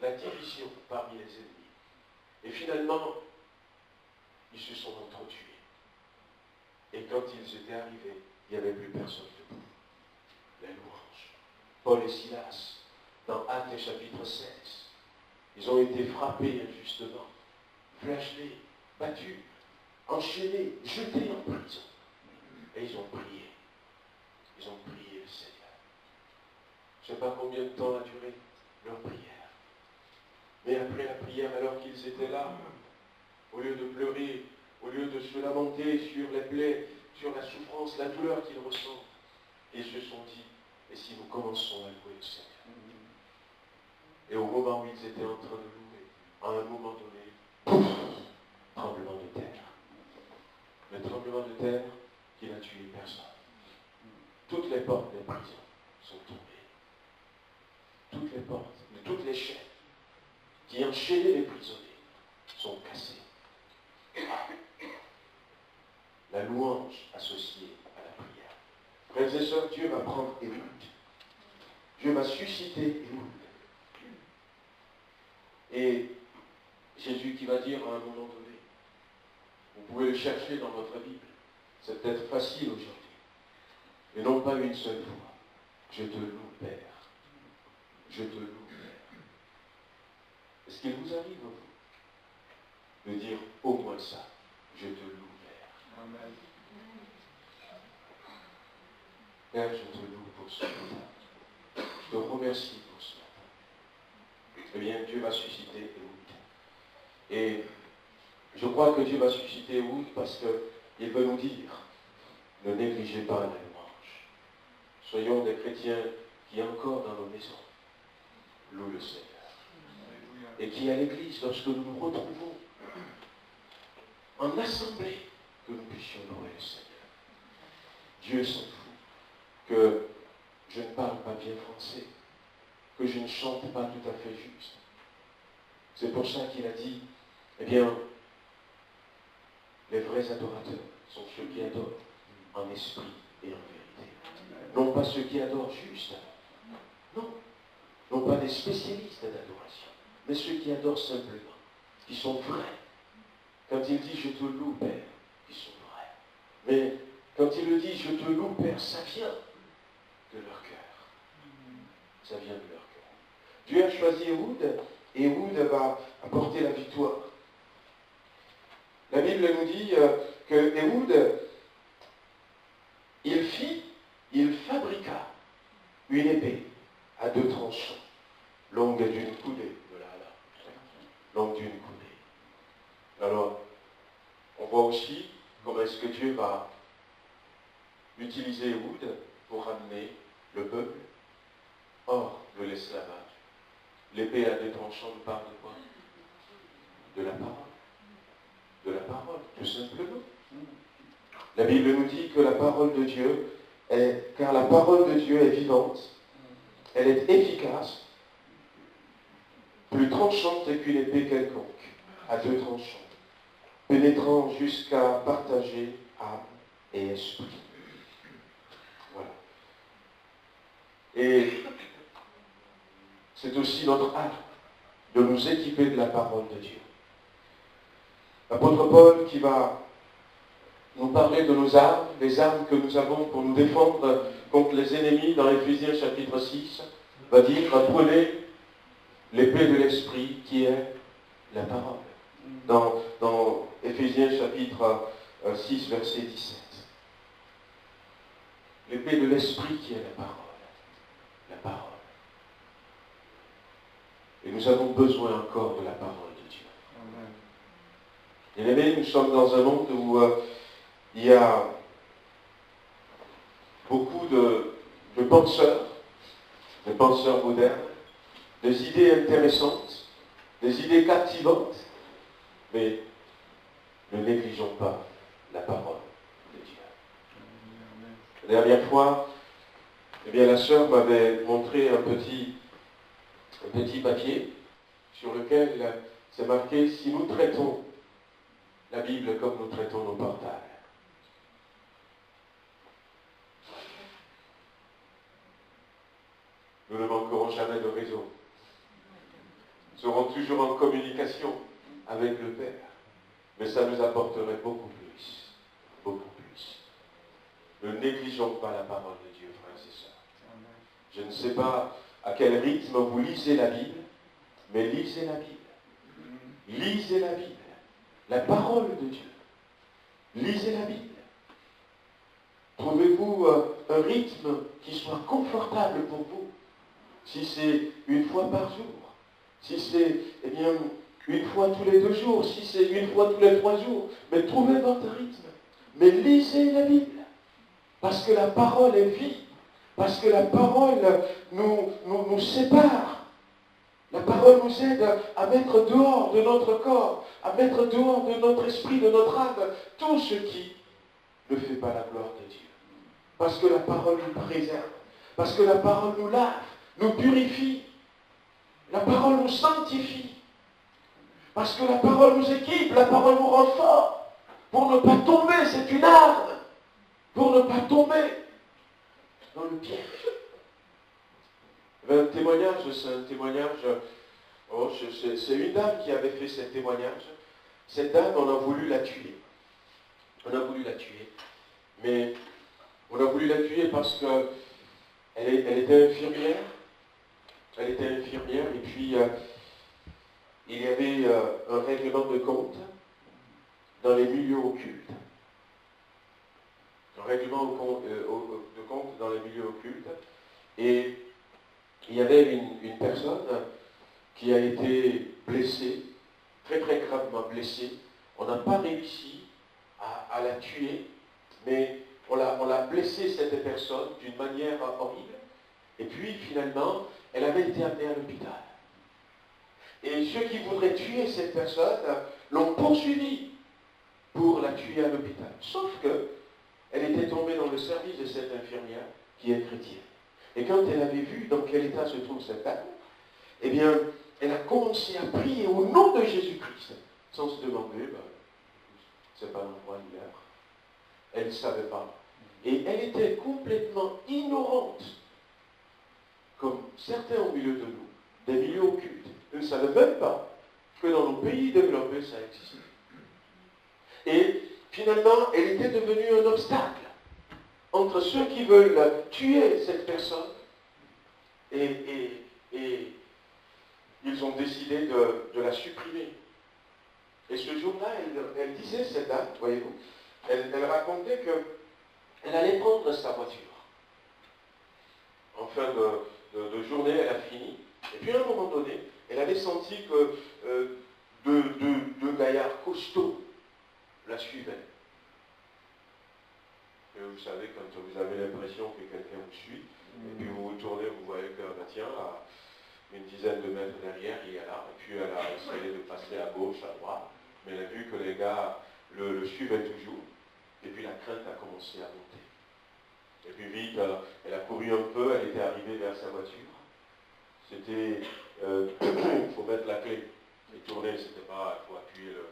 la division parmi les ennemis. Et finalement, ils se sont entretués. Et quand ils étaient arrivés, il n'y avait plus personne debout. Les louanges. Paul et Silas, dans Actes chapitre 16, ils ont été frappés injustement, flagellés, battus, enchaînés, jetés en prison. Et ils ont prié. Ils ont prié le Seigneur. Je ne sais pas combien de temps a duré leur prière. Mais après la prière, alors qu'ils étaient là, au lieu de pleurer, au lieu de se lamenter sur les plaies, sur la souffrance, la douleur qu'ils ressentent, ils se sont dit, et si nous commençons à louer le Seigneur? Et au moment où ils étaient en train de louer, à un moment donné, pouf, tremblement de terre. Le tremblement de terre qui n'a tué personne. Toutes les portes des prisons sont tombées. Toutes les portes, toutes les chaînes qui enchaînaient les prisonniers sont cassées. La louange associée à la prière. Frères et sœurs, Dieu va prendre Éwoud. Dieu va susciter Éwoud. Et Jésus qui va dire à un moment donné, vous pouvez le chercher dans votre Bible, c'est peut-être facile aujourd'hui, mais non pas une seule fois. Je te loue, Père. Je te loue, Père. Est-ce qu'il vous arrive, vous, de dire au moins ça? Je te loue, Père. Amen. Père, je te loue pour ce matin. Je te remercie pour ce matin. Eh bien, Dieu va susciter Éwoud. Et je crois que Dieu va susciter Éwoud parce qu'il veut nous dire, ne négligez pas la louange. Soyons des chrétiens qui, encore dans nos maisons, louent le Seigneur. Et qui, à l'église, lorsque nous nous retrouvons en assemblée, que nous puissions louer le Seigneur. Dieu s'en fout que je ne parle pas bien français, que je ne chante pas tout à fait juste. C'est pour ça qu'il a dit, eh bien, les vrais adorateurs sont ceux qui adorent en esprit et en vérité. Non pas ceux qui adorent juste. Non. Non pas des spécialistes d'adoration, mais ceux qui adorent simplement, qui sont vrais. Quand il dit je te loue, Père, ils sont vrais. Mais quand il le dit je te loue, Père, ça vient de leur cœur. Ça vient de leur cœur. Dieu a choisi Éwoud, et Éwoud va apporter la victoire. La Bible nous dit que Éwoud, une épée à 2 tranchants, longue d'une coudée, voilà, là, longue d'une coudée. Alors, on voit aussi comment est-ce que Dieu va utiliser Ehud pour ramener le peuple hors de l'esclavage. L'épée à 2 tranchants nous parle de quoi? De la parole. De la parole, tout simplement. La Bible nous dit que la parole de Dieu est, car la parole de Dieu est vivante, elle est efficace, plus tranchante qu'une épée quelconque, à 2 tranchants, pénétrant jusqu'à partager âme et esprit. Voilà. Et c'est aussi notre art de nous équiper de la parole de Dieu. L'apôtre Paul qui va nous parler de nos armes, les armes que nous avons pour nous défendre contre les ennemis dans Éphésiens chapitre 6, va dire, prenez l'épée de l'esprit qui est la parole. Dans Éphésiens chapitre 6, verset 17. L'épée de l'esprit qui est la parole. La parole. Et nous avons besoin encore de la parole de Dieu. Bien-aimés, nous sommes dans un monde où il y a beaucoup de penseurs modernes, des idées intéressantes, des idées captivantes, mais ne négligeons pas la parole de Dieu. La dernière fois, la sœur m'avait montré un petit papier sur lequel c'est marqué « Si nous traitons la Bible comme nous traitons nos portables ». Nous ne manquerons jamais de réseau. Nous serons toujours en communication avec le Père. Mais ça nous apporterait beaucoup plus. Beaucoup plus. Ne négligeons pas la parole de Dieu, frères et sœurs. Je ne sais pas à quel rythme vous lisez la Bible, mais lisez la Bible. Lisez la Bible. La parole de Dieu. Lisez la Bible. Trouvez-vous un rythme qui soit confortable pour vous. Si c'est une fois par jour, si c'est une fois tous les 2 jours, si c'est une fois tous les 3 jours, mais trouvez votre rythme. Mais lisez la Bible, parce que la parole est vie, parce que la parole nous sépare. La parole nous aide à mettre dehors de notre corps, à mettre dehors de notre esprit, de notre âme, tout ce qui ne fait pas la gloire de Dieu. Parce que la parole nous préserve, parce que la parole nous lave, nous purifie. La parole nous sanctifie. Parce que la parole nous équipe, la parole nous rend fort. Pour ne pas tomber, c'est une arme. Pour ne pas tomber dans le piège. Un témoignage, c'est un témoignage, c'est une dame qui avait fait ce témoignage. Cette dame, on a voulu la tuer. On a voulu la tuer. Mais on a voulu la tuer parce qu'elle était infirmière. Elle était infirmière et puis il y avait un règlement de compte dans les milieux occultes. Un règlement de compte dans les milieux occultes. Et il y avait une personne qui a été blessée, très très gravement blessée. On n'a pas réussi à la tuer, mais on l'a blessée cette personne d'une manière horrible. Et puis finalement, elle avait été amenée à l'hôpital. Et ceux qui voudraient tuer cette personne l'ont poursuivie pour la tuer à l'hôpital. Sauf qu'elle était tombée dans le service de cette infirmière qui est chrétienne. Et quand elle avait vu dans quel état se trouve cette dame, eh bien, elle a commencé à prier au nom de Jésus-Christ, sans se demander, c'est pas l'endroit ni l'heure. Elle ne savait pas. Et elle était complètement ignorante, comme certains au milieu de nous, des milieux occultes. Ils ne savaient même pas que dans nos pays développés, ça existait. Et finalement, elle était devenue un obstacle entre ceux qui veulent tuer cette personne et ils ont décidé de la supprimer. Et ce jour-là, elle disait, cette dame, voyez-vous, elle racontait qu'elle allait prendre sa voiture. En fin de journée, elle a fini. Et puis à un moment donné, elle avait senti que deux gaillards costauds la suivaient. Et vous savez, quand vous avez l'impression que quelqu'un vous suit, et puis vous vous tournez, vous voyez que, bah, tiens, à une dizaine de mètres derrière, il est là. Et puis elle a essayé de passer à gauche, à droite, mais elle a vu que les gars le suivaient toujours. Et puis la crainte a commencé à monter. Et puis vite, elle a couru un peu, elle était arrivée vers sa voiture. C'était, il faut mettre la clé. Et tourner, c'était pas, il faut appuyer le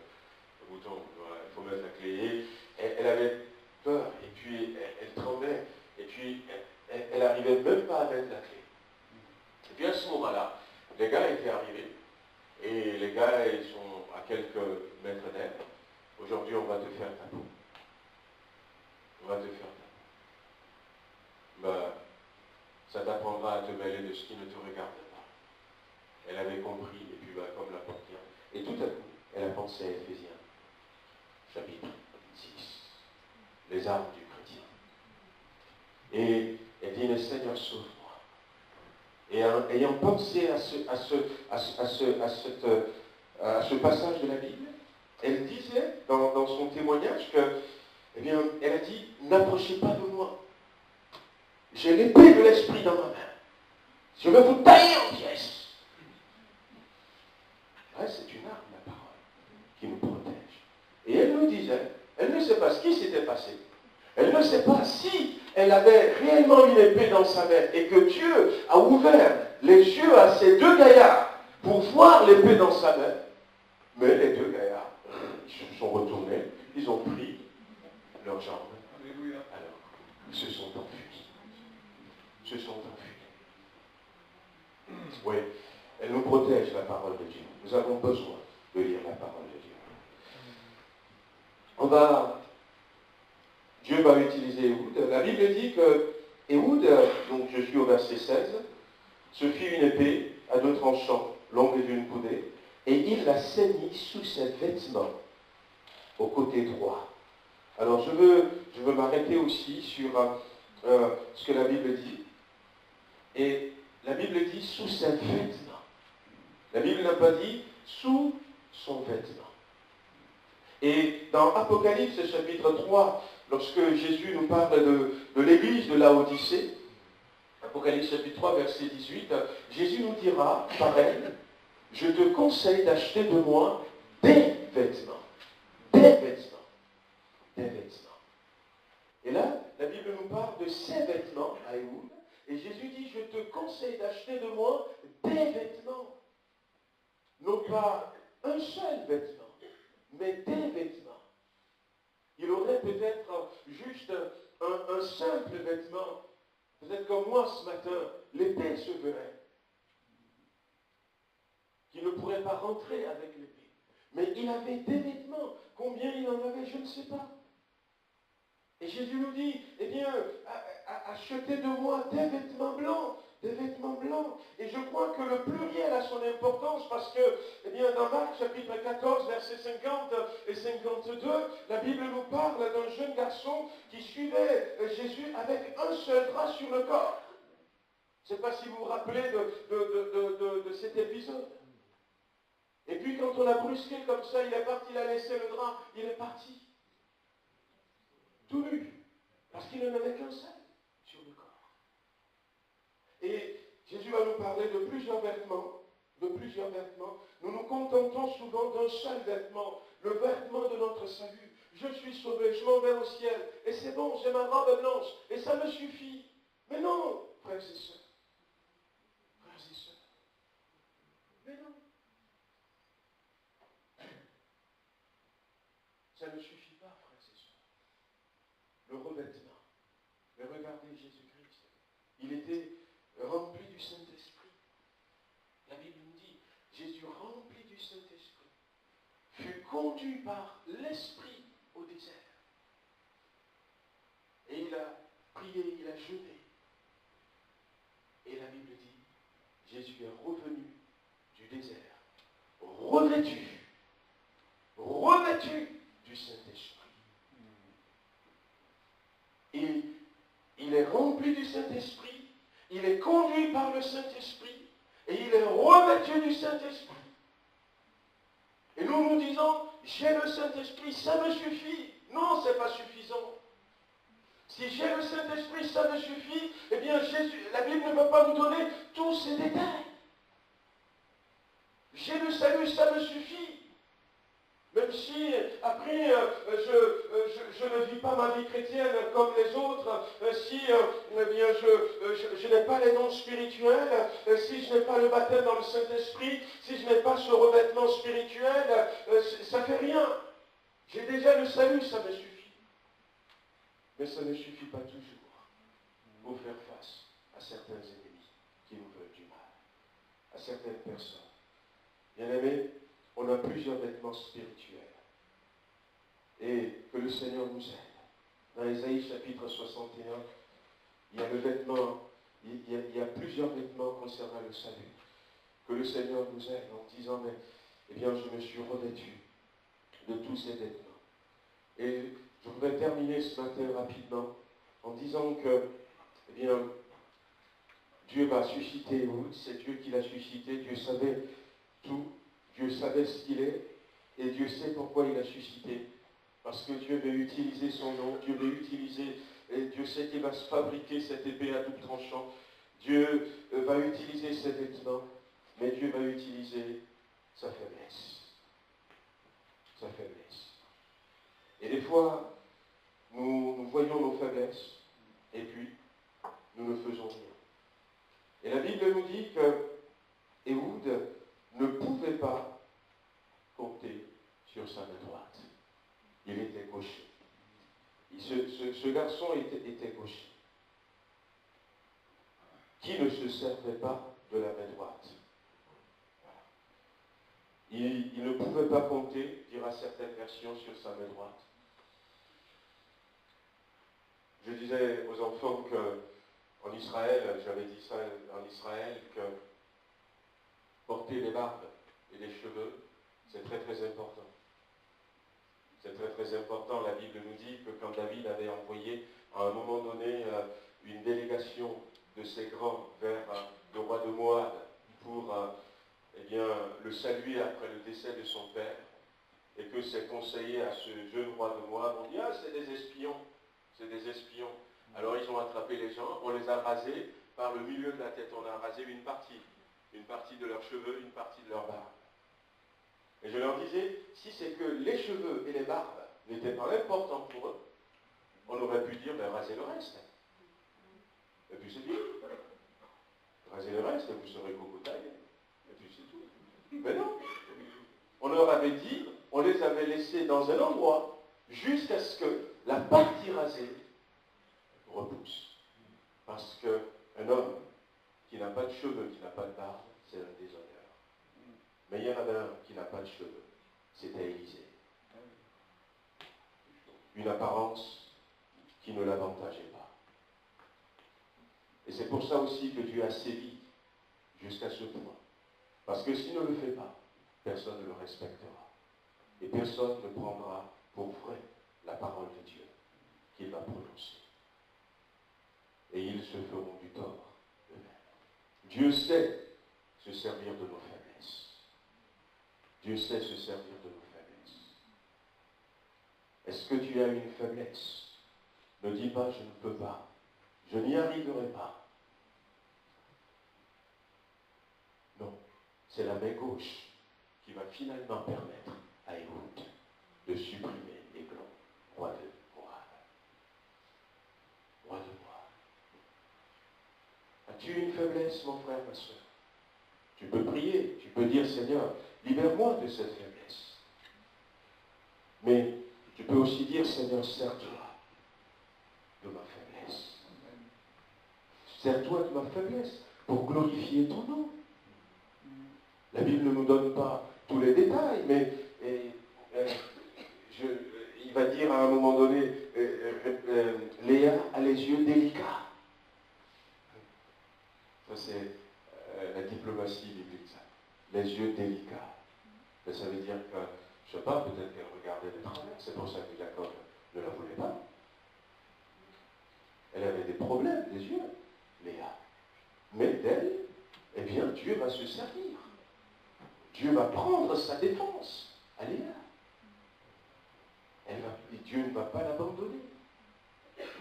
bouton. Voilà, il faut mettre la clé. Et elle avait peur, et puis elle tremblait. Et puis elle n'arrivait même pas à mettre la clé. Et puis à ce moment-là, les gars étaient arrivés. Et les gars, ils sont à quelques mètres d'elle. Aujourd'hui, on va te faire ta peau. On va te faire ta peau. Ben, ça t'apprendra à te mêler de ce qui ne te regarde pas. Elle avait compris, et puis comme la portière. Et tout à coup, elle a pensé à Éphésiens, chapitre 6, les armes du chrétien. Et elle dit, le Seigneur, sauve-moi. Et ayant pensé à ce passage de la Bible, elle disait dans son témoignage que, eh bien, elle a dit, n'approchez pas de moi. J'ai l'épée de l'esprit dans ma main. Je vais vous tailler en pièces. Ouais, c'est une arme, la parole, qui nous protège. Et elle nous disait, elle ne sait pas ce qui s'était passé. Elle ne sait pas si elle avait réellement une épée dans sa main et que Dieu a ouvert les yeux à ces deux gaillards pour voir l'épée dans sa main. Mais les deux gaillards, ils se sont retournés, ils ont pris leurs jambes. Alléluia. Alors, ils se sont enfuis. Ils se sont enfuis. Oui, elle nous protège, la parole de Dieu. Nous avons besoin de lire la parole de Dieu. Dieu va utiliser Ehud. La Bible dit que Ehud, donc je suis au verset 16, se fit une épée à 2 tranchants, longue d'une coudée, et il la ceignit sous ses vêtements, au côté droit. Alors je veux m'arrêter aussi sur ce que la Bible dit. Et la Bible dit sous ses vêtements. La Bible n'a pas dit sous son vêtement. Et dans Apocalypse chapitre 3, lorsque Jésus nous parle de l'église de Laodicée, Apocalypse chapitre 3, verset 18, Jésus nous dira, pareil, je te conseille d'acheter de moi des vêtements. Des vêtements. Des vêtements. Et là, la Bible nous parle de ces vêtements à Ehud. Et Jésus dit, je te conseille d'acheter de moi des vêtements. Non pas un seul vêtement, mais des vêtements. Il aurait peut-être juste un simple vêtement. Peut-être comme moi ce matin, l'épée se verrait. Qui ne pourrait pas rentrer avec l'épée. Mais il avait des vêtements. Combien il en avait, je ne sais pas. Et Jésus nous dit, eh bien, achetez de moi des vêtements blancs. Des vêtements blancs. Et je crois que le pluriel a son importance parce que, eh bien, dans Marc chapitre 14, versets 50 et 52, la Bible nous parle d'un jeune garçon qui suivait Jésus avec un seul drap sur le corps. Je ne sais pas si vous vous rappelez de cet épisode. Et puis quand on l'a brusqué comme ça, il est parti, il a laissé le drap, il est parti. Tout nu. Parce qu'il n'en avait qu'un seul sur le corps. Et Jésus va nous parler de plusieurs vêtements. De plusieurs vêtements. Nous nous contentons souvent d'un seul vêtement. Le vêtement de notre salut. Je suis sauvé, je m'en vais au ciel. Et c'est bon, j'ai ma robe blanche. Et ça me suffit. Mais non, frères et sœurs. Frères et sœurs. Mais non. Ça ne suffit pas, frères et sœurs. Le revêtement. Mais regardez Jésus-Christ. Il était rempli du Saint-Esprit. La Bible nous dit, Jésus rempli du Saint-Esprit fut conduit par l'Esprit au désert. Et il a prié, il a jeûné. Et la Bible dit, Jésus est revenu du désert, revêtu du Saint-Esprit. Il est rempli du Saint-Esprit, il est conduit conduit par le Saint-Esprit et il est revêtu du Saint-Esprit. Et nous disons, j'ai le Saint-Esprit, ça me suffit. Non, ce n'est pas suffisant. Si j'ai le Saint-Esprit, ça me suffit, eh bien la Bible ne va pas nous donner tous ces détails. J'ai le salut, ça me suffit. Même si après je ne vis pas ma vie chrétienne comme les autres, si eh bien, je n'ai pas les dons spirituels, si je n'ai pas le baptême dans le Saint-Esprit, si je n'ai pas ce revêtement spirituel, ça ne fait rien. J'ai déjà le salut, ça me suffit. Mais ça ne suffit pas toujours pour faire face à certains ennemis qui nous veulent du mal, à certaines personnes. Bien-aimés, on a plusieurs vêtements spirituels. Et que le Seigneur nous aide. Dans Ésaïe chapitre 61, il y a le vêtement, il y a plusieurs vêtements concernant le salut. Que le Seigneur nous aide en disant, mais, eh bien, je me suis revêtu de tous ces vêtements. Et je voudrais terminer ce matin rapidement en disant que, eh bien, Dieu va susciter, c'est Dieu qui l'a suscité, Dieu savait tout, Dieu savait ce qu'il est, et Dieu sait pourquoi il l'a suscité. Parce que Dieu veut utiliser son nom, Dieu veut utiliser, et Dieu sait qu'il va se fabriquer cette épée à double tranchant. Dieu va utiliser ses vêtements, mais Dieu va utiliser sa faiblesse. Sa faiblesse. Et des fois, nous voyons nos faiblesses, et puis, nous ne faisons rien. Et la Bible nous dit que Ehud ne pouvait pas compter sur sa main droite. Il était gaucher. Ce garçon était gaucher. Qui ne se servait pas de la main droite. Il ne pouvait pas compter, dira certaines versions, sur sa main droite. Je disais aux enfants qu'en Israël, j'avais dit ça en Israël, que porter des barbes et des cheveux, c'est très très important. C'est très très important. La Bible nous dit que quand David avait envoyé à un moment donné une délégation de ses grands vers le roi de Moab pour eh bien, le saluer après le décès de son père, et que ses conseillers à ce jeune roi de Moab ont dit « Ah, c'est des espions, c'est des espions ». Alors ils ont attrapé les gens, on les a rasés par le milieu de la tête, on a rasé une partie de leurs cheveux, une partie de leur barbe. Et je leur disais, si c'est que les cheveux et les barbes n'étaient pas importants pour eux, on aurait pu dire, ben rasez le reste. Et puis c'est tout. Rasez le reste, vous serez cocotaille. Et puis c'est tout. Mais non. On leur avait dit, on les avait laissés dans un endroit, jusqu'à ce que la partie rasée repousse. Parce qu'un homme qui n'a pas de cheveux, qui n'a pas de barbe, c'est un déshonneur. Mais il y en avait un qui n'a pas de cheveux. C'était Élisée. Une apparence qui ne l'avantageait pas. Et c'est pour ça aussi que Dieu a sévi jusqu'à ce point. Parce que s'il ne le fait pas, personne ne le respectera. Et personne ne prendra pour vrai la parole de Dieu qu'il va prononcer. Et ils se feront du tort eux-mêmes. Dieu sait se servir de nos faiblesses. Dieu sait se servir de nos faiblesses. Est-ce que tu as une faiblesse? Ne dis pas je ne peux pas. Je n'y arriverai pas. Non, c'est la main gauche qui va finalement permettre à Ehud de supprimer Églon, roi de Moab. Roi de Moab. As-tu une faiblesse, mon frère, ma soeur? Tu peux prier, tu peux dire, Seigneur, libère-moi de cette faiblesse. Mais tu peux aussi dire, Seigneur, sers-toi de ma faiblesse. Sers-toi de ma faiblesse pour glorifier ton nom. La Bible ne nous donne pas tous les détails, mais il va dire à un moment donné, Léa a les yeux délicats. Ça c'est la diplomatie biblique, ça. Les yeux délicats. Mais ça veut dire que, je ne sais pas, peut-être qu'elle regardait de travers. C'est pour ça que Jacob ne la voulait pas. Elle avait des problèmes des yeux, Léa. Mais d'elle, eh bien, Dieu va se servir. Dieu va prendre sa défense. Elle est là. Et Dieu ne va pas l'abandonner.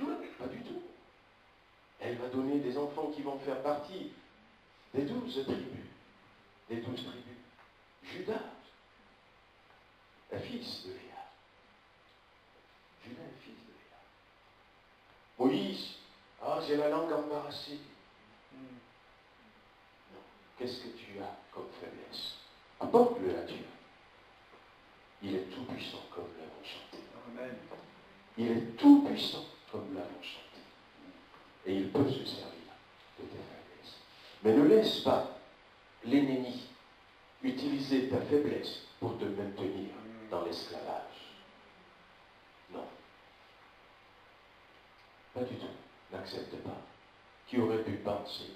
Non, pas du tout. Elle va donner des enfants qui vont faire partie des 12 tribus. Des 12 tribus. Judas est fils de Léa. Judas est fils de Léa. Moïse, j'ai la langue embarrassée. Non. Qu'est-ce que tu as comme faiblesse? Apporte-le à Dieu. Il est tout puissant comme l'avons chanté. Amen. Il est tout puissant comme l'avons chanté. Et il peut se servir de tes faiblesses. Mais ne laisse pas l'ennemi utiliser ta faiblesse pour te maintenir dans l'esclavage. Non. Pas du tout. N'accepte pas. Qui aurait pu penser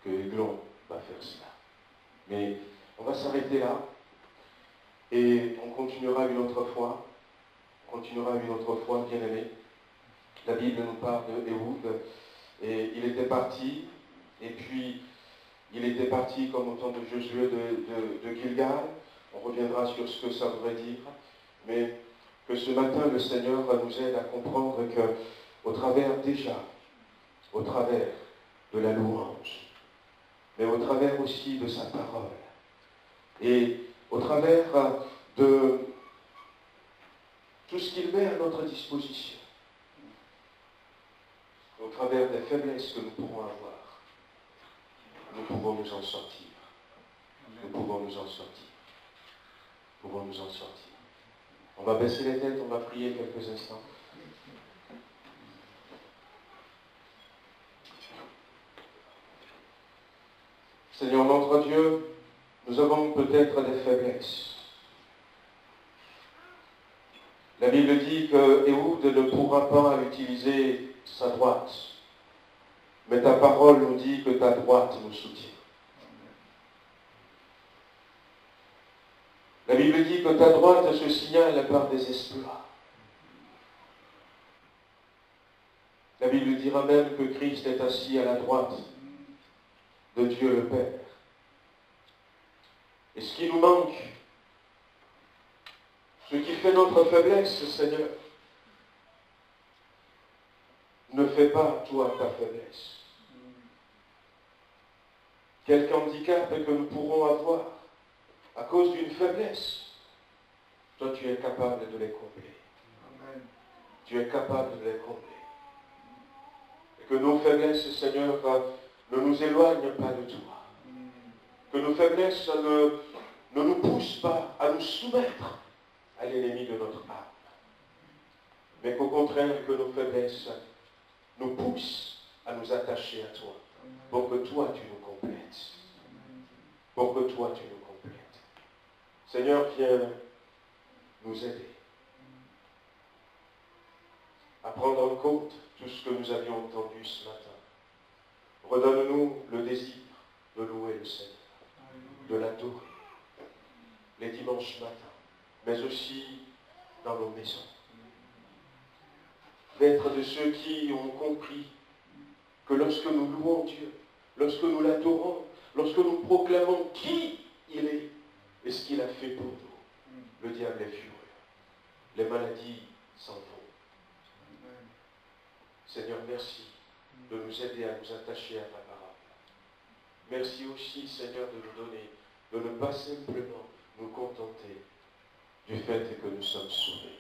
que Aiglon va faire cela? Mais on va s'arrêter là. Et on continuera une autre fois. Bien aimé. La Bible nous parle de Ehud. Et il était parti. Et puis, il était parti comme au temps de Josué de Gilgal. On reviendra sur ce que ça voudrait dire. Mais que ce matin, le Seigneur nous aide à comprendre que, au travers de la louange, mais au travers aussi de sa parole, et au travers de tout ce qu'il met à notre disposition, au travers des faiblesses que nous pourrons avoir, nous pouvons nous en sortir. Nous pouvons nous en sortir. On va baisser les têtes, on va prier quelques instants. Seigneur notre Dieu, nous avons peut-être des faiblesses. La Bible dit que Ehud ne pourra pas utiliser sa droite. Mais ta parole nous dit que ta droite nous soutient. La Bible dit que ta droite se signale par des exploits. La Bible dira même que Christ est assis à la droite de Dieu le Père. Et ce qui nous manque, ce qui fait notre faiblesse, Seigneur, ne fais pas, toi, ta faiblesse. Quelque handicap que nous pourrons avoir à cause d'une faiblesse, toi, tu es capable de les combler. Amen. Tu es capable de les combler. Et que nos faiblesses, Seigneur, ne nous éloignent pas de toi. Que nos faiblesses ne nous poussent pas à nous soumettre à l'ennemi de notre âme. Mais qu'au contraire, que nos faiblesses nous poussent à nous attacher à toi. Pour que toi, tu nous complètes. Pour que toi, tu nous complètes. Seigneur, viens nous aider à prendre en compte tout ce que nous avions entendu ce matin. Redonne-nous le désir de louer le Seigneur, de l'adorer, les dimanches matins, mais aussi dans nos maisons. D'être de ceux qui ont compris que lorsque nous louons Dieu, lorsque nous l'adorons, lorsque nous proclamons qui il est et ce qu'il a fait pour nous, le diable est furieux. Les maladies s'en vont. Seigneur, merci de nous aider à nous attacher à ta parole. Merci aussi, Seigneur, de nous donner, de ne pas simplement nous contenter du fait que nous sommes sauvés.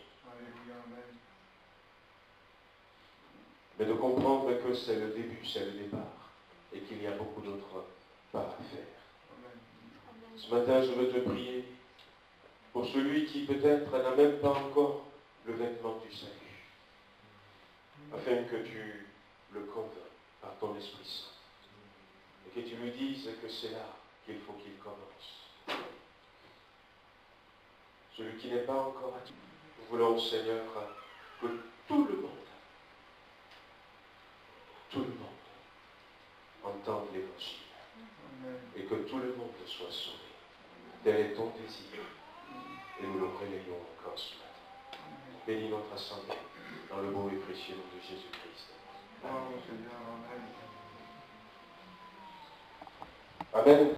Mais de comprendre que c'est le début, c'est le départ, et qu'il y a beaucoup d'autres pas à faire. Ce matin, je veux te prier pour celui qui peut-être n'a même pas encore le vêtement du salut, afin que tu le convainques par ton Esprit Saint, et que tu lui dises que c'est là qu'il faut qu'il commence. Celui qui n'est pas encore à Dieu, nous voulons, Seigneur, que tout le monde entende l'évangile et que tout le monde soit sauvé. Tel est ton désir et nous le relayons encore ce matin. Bénis notre assemblée dans le beau et précieux nom de Jésus-Christ. Amen. Amen.